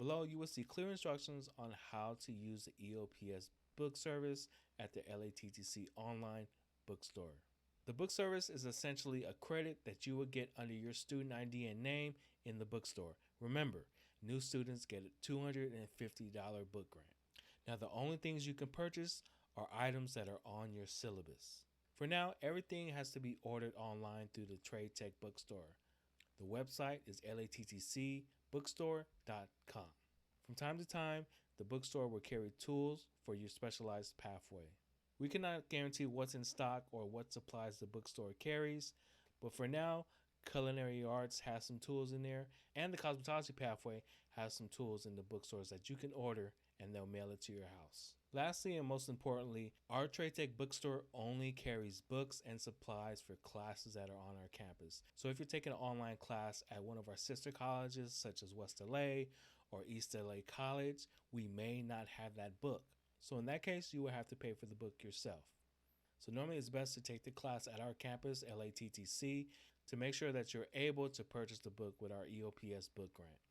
Below, you will see clear instructions on how to use the EOPS book service at the LATTC Online Bookstore. The book service is essentially a credit that you will get under your student ID and name in the bookstore. Remember, new students get a $250 book grant. Now, the only things you can purchase are items that are on your syllabus. For now, everything has to be ordered online through the Trade Tech Bookstore. The website is lattcbookstore.com. From time to time, the bookstore will carry tools for your specialized pathway. We cannot guarantee what's in stock or what supplies the bookstore carries, but for now, Culinary Arts has some tools in there, and the Cosmetology Pathway has some tools in the bookstores that you can order and they'll mail it to your house. Lastly, and most importantly, our Trade Tech Bookstore only carries books and supplies for classes that are on our campus. So if you're taking an online class at one of our sister colleges, such as West LA or East LA College, we may not have that book. So in that case, you will have to pay for the book yourself. So normally it's best to take the class at our campus, LATTC, to make sure that you're able to purchase the book with our EOPS book grant.